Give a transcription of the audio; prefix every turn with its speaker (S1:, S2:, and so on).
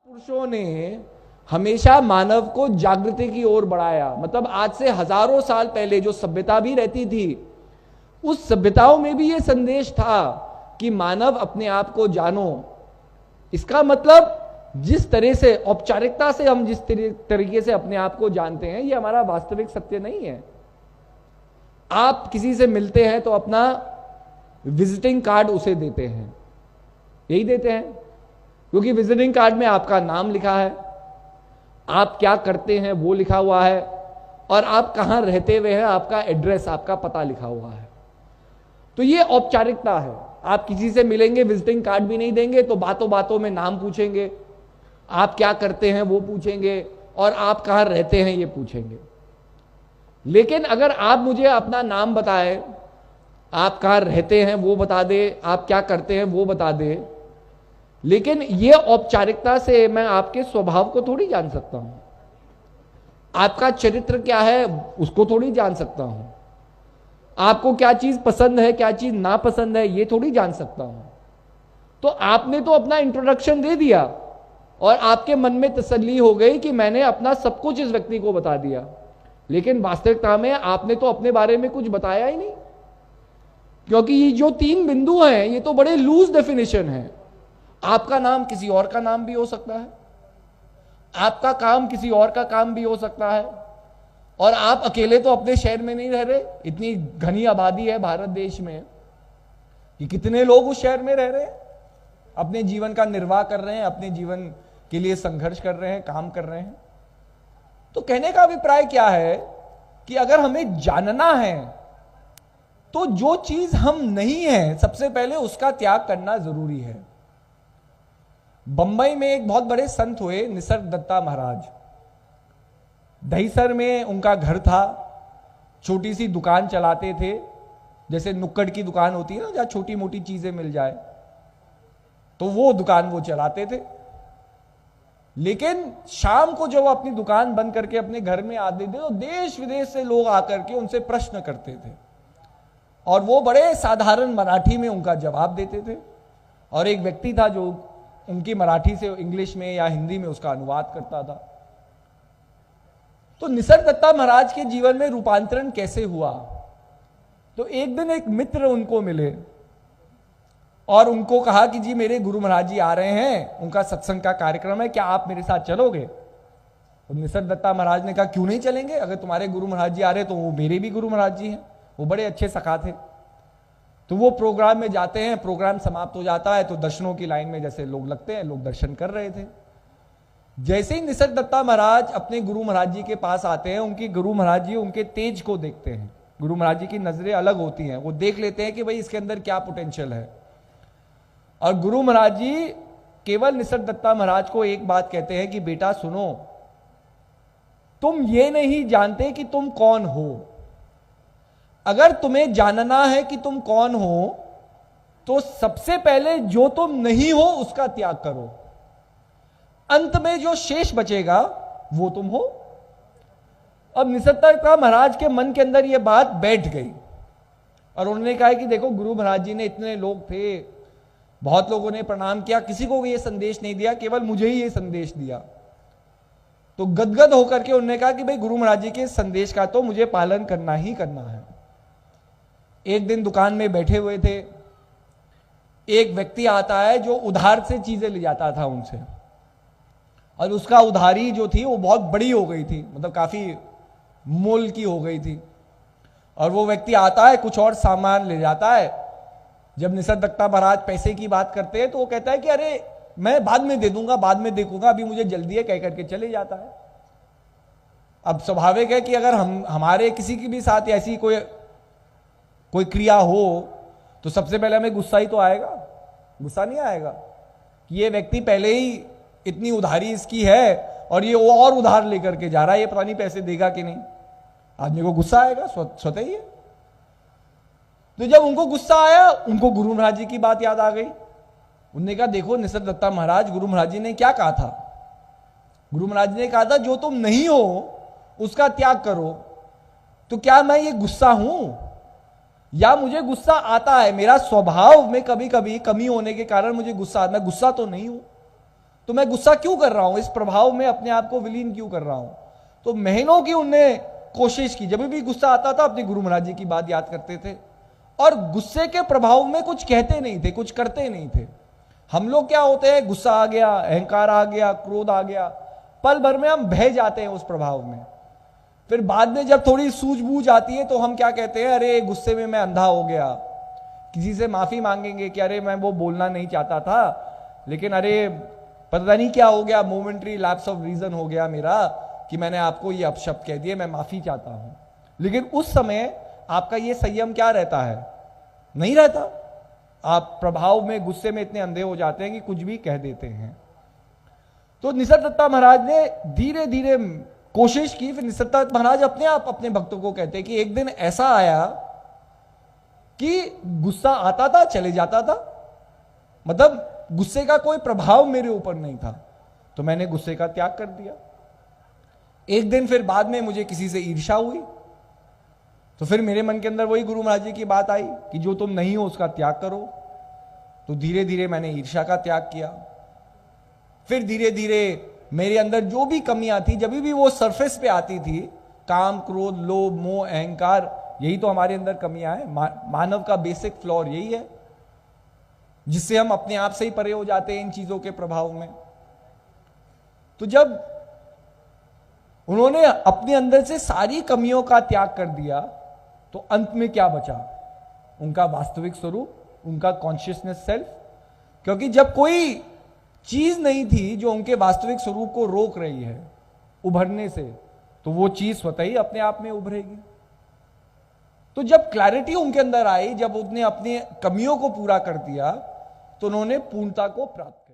S1: पुरुषों ने हमेशा मानव को जागृति की ओर बढ़ाया। मतलब आज से हजारों साल पहले जो सभ्यता भी रहती थी, उस सभ्यताओं में भी यह संदेश था कि मानव अपने आप को जानो। इसका मतलब जिस तरह से औपचारिकता से हम जिस तरीके से अपने आप को जानते हैं, यह हमारा वास्तविक सत्य नहीं है। आप किसी से मिलते हैं तो अपना विजिटिंग कार्ड उसे देते हैं, यही देते हैं, क्योंकि विजिटिंग कार्ड में आपका नाम लिखा है, आप क्या करते हैं वो लिखा हुआ है, और आप कहां रहते हुए हैं आपका एड्रेस, आपका पता लिखा हुआ है। तो ये औपचारिकता है। आप किसी से मिलेंगे, विजिटिंग कार्ड भी नहीं देंगे तो बातों बातों में नाम पूछेंगे, आप क्या करते हैं वो पूछेंगे, और आप कहां रहते हैं ये पूछेंगे। लेकिन अगर आप मुझे अपना नाम बताए, आप कहां रहते हैं वो बता दे, आप क्या करते हैं वो बता दे, लेकिन ये औपचारिकता से मैं आपके स्वभाव को थोड़ी जान सकता हूं, आपका चरित्र क्या है उसको थोड़ी जान सकता हूं, आपको क्या चीज पसंद है क्या चीज नापसंद है ये थोड़ी जान सकता हूं। तो आपने तो अपना इंट्रोडक्शन दे दिया और आपके मन में तसल्ली हो गई कि मैंने अपना सब कुछ इस व्यक्ति को बता दिया, लेकिन वास्तविकता में आपने तो अपने बारे में कुछ बताया ही नहीं। क्योंकि ये जो 3 बिंदु हैं ये तो बड़े लूज डेफिनेशन है। आपका नाम किसी और का नाम भी हो सकता है, आपका काम किसी और का काम भी हो सकता है, और आप अकेले तो अपने शहर में नहीं रह रहे। इतनी घनी आबादी है भारत देश में कि कितने लोग उस शहर में रह रहे हैं, अपने जीवन का निर्वाह कर रहे हैं, अपने जीवन के लिए संघर्ष कर रहे हैं, काम कर रहे हैं। तो कहने का अभिप्राय क्या है कि अगर हमें जानना है तो जो चीज हम नहीं है सबसे पहले उसका त्याग करना जरूरी है। बंबई में एक बहुत बड़े संत हुए, निसर्गदत्ता महाराज। दहीसर में उनका घर था, छोटी सी दुकान चलाते थे, जैसे नुक्कड़ की दुकान होती है ना, जहां छोटी मोटी चीजें मिल जाए, तो वो दुकान वो चलाते थे। लेकिन शाम को जब वो अपनी दुकान बंद करके अपने घर में आते थे तो देश विदेश से लोग आकर के उनसे प्रश्न करते थे, और वो बड़े साधारण मराठी में उनका जवाब देते थे, और एक व्यक्ति था जो उनकी मराठी से इंग्लिश में या हिंदी में उसका अनुवाद करता था। तो निसर्गदत्ता महाराज के जीवन में रूपांतरण कैसे हुआ? तो एक दिन एक मित्र उनको मिले और उनको कहा कि जी मेरे गुरु महाराज जी आ रहे हैं, उनका सत्संग का कार्यक्रम है, क्या आप मेरे साथ चलोगे? तो निसर्गदत्ता महाराज ने कहा क्यों नहीं चलेंगे, अगर तुम्हारे गुरु महाराज जी आ रहे तो वो मेरे भी गुरु महाराज जी हैं, वो बड़े अच्छे सखा थे। तो वो प्रोग्राम में जाते हैं, प्रोग्राम समाप्त हो जाता है तो दर्शनों की लाइन में जैसे लोग लगते हैं, लोग दर्शन कर रहे थे। जैसे ही निसर्गदत्ता महाराज अपने गुरु महाराज जी के पास आते हैं, उनके गुरु महाराज जी उनके तेज को देखते हैं। गुरु महाराज जी की नजरें अलग होती हैं, वो देख लेते हैं कि भाई इसके अंदर क्या पोटेंशियल है। और गुरु महाराज जी केवल निसर्गदत्ता महाराज को एक बात कहते हैं कि बेटा सुनो, तुम ये नहीं जानते कि तुम कौन हो। अगर तुम्हें जानना है कि तुम कौन हो तो सबसे पहले जो तुम नहीं हो उसका त्याग करो, अंत में जो शेष बचेगा वो तुम हो। अब निसर्गदत्ता महाराज के मन के अंदर यह बात बैठ गई और उन्होंने कहा कि देखो गुरु महाराज जी ने, इतने लोग थे, बहुत लोगों ने प्रणाम किया, किसी को ये संदेश नहीं दिया, केवल मुझे ही ये संदेश दिया। तो गदगद होकर के उन्होंने कहा कि भाई गुरु महाराज जी के संदेश का तो मुझे पालन करना ही करना है। एक दिन दुकान में बैठे हुए थे, एक व्यक्ति आता है जो उधार से चीजें ले जाता था उनसे, और उसका उधारी जो थी वो बहुत बड़ी हो गई थी, मतलब काफी मोल की हो गई थी। और वो व्यक्ति आता है, कुछ और सामान ले जाता है। जब निसर्गदत्ता महाराज पैसे की बात करते हैं तो वो कहता है कि अरे मैं बाद में दे दूंगा, बाद में देखूंगा, अभी मुझे जल्दी है, कह करके चले जाता है। अब स्वाभाविक है कि अगर हमारे किसी की भी साथ ऐसी कोई क्रिया हो तो सबसे पहले हमें गुस्सा ही तो आएगा, गुस्सा नहीं आएगा कि ये व्यक्ति पहले ही इतनी उधारी इसकी है और ये वो और उधार लेकर के जा रहा है, ये पता नहीं पैसे देगा कि नहीं। आदमी को गुस्सा आएगा, स्वतः ही है। तो जब उनको गुस्सा आया, उनको गुरु महाराज जी की बात याद आ गई। उन्होंने कहा देखो निसर्गदत्ता महाराज, गुरु महाराज जी ने क्या कहा था? गुरु महाराज जी ने कहा था जो तुम नहीं हो उसका त्याग करो। तो क्या मैं ये गुस्सा हूं या मुझे गुस्सा आता है? मेरा स्वभाव में कभी कभी कमी होने के कारण मुझे गुस्सा आता, मैं गुस्सा तो नहीं हूं। तो मैं गुस्सा क्यों कर रहा हूं, इस प्रभाव में अपने आप को विलीन क्यों कर रहा हूं। तो महीनों की उनने कोशिश की, जब भी गुस्सा आता था अपने गुरु महाराज जी की बात याद करते थे और गुस्से के प्रभाव में कुछ कहते नहीं थे, कुछ करते नहीं थे। हम लोग क्या होते हैं, गुस्सा आ गया, अहंकार आ गया, क्रोध आ गया, पल भर में हम बह जाते हैं उस प्रभाव में। फिर बाद में जब थोड़ी सूझबूझ आती है तो हम क्या कहते हैं, अरे गुस्से में मैं अंधा हो गया। किसी से माफी मांगेंगे कि अरे मैं वो बोलना नहीं चाहता था, लेकिन अरे पता नहीं क्या हो गया, मोमेंट्री लैप्स ऑफ रीजन हो गया मेरा कि मैंने आपको ये अपशब्द कह दिए, मैं माफी चाहता हूं। लेकिन उस समय आपका ये संयम क्या रहता है, नहीं रहता। आप प्रभाव में, गुस्से में इतने अंधे हो जाते हैं कि कुछ भी कह देते हैं। तो निसर्गदत्ता महाराज ने धीरे धीरे कोशिश की। फिर निसर्गदत्ता महाराज अपने आप अपने भक्तों को कहते हैं कि एक दिन ऐसा आया कि गुस्सा आता था, चले जाता था, मतलब गुस्से का कोई प्रभाव मेरे ऊपर नहीं था, तो मैंने गुस्से का त्याग कर दिया। एक दिन फिर बाद में मुझे किसी से ईर्ष्या हुई, तो फिर मेरे मन के अंदर वही गुरु महाराज जी की बात आई कि जो तुम नहीं हो उसका त्याग करो। तो धीरे धीरे मैंने ईर्ष्या का त्याग किया। फिर धीरे धीरे मेरे अंदर जो भी कमियां थी, जब भी वो सरफेस पे आती थी, काम, क्रोध, लोभ, मोह, अहंकार, यही तो हमारे अंदर कमियां हैं। मानव का बेसिक फ्लॉर यही है, जिससे हम अपने आप से ही परे हो जाते हैं इन चीजों के प्रभाव में। तो जब उन्होंने अपने अंदर से सारी कमियों का त्याग कर दिया, तो अंत में क्या बचा, उनका वास्तविक स्वरूप, उनका कॉन्शियसनेस सेल्फ। क्योंकि जब कोई चीज नहीं थी जो उनके वास्तविक स्वरूप को रोक रही है उभरने से, तो वो चीज स्वतः ही अपने आप में उभरेगी। तो जब क्लैरिटी उनके अंदर आई, जब उन्होंने अपनी कमियों को पूरा कर दिया, तो उन्होंने पूर्णता को प्राप्त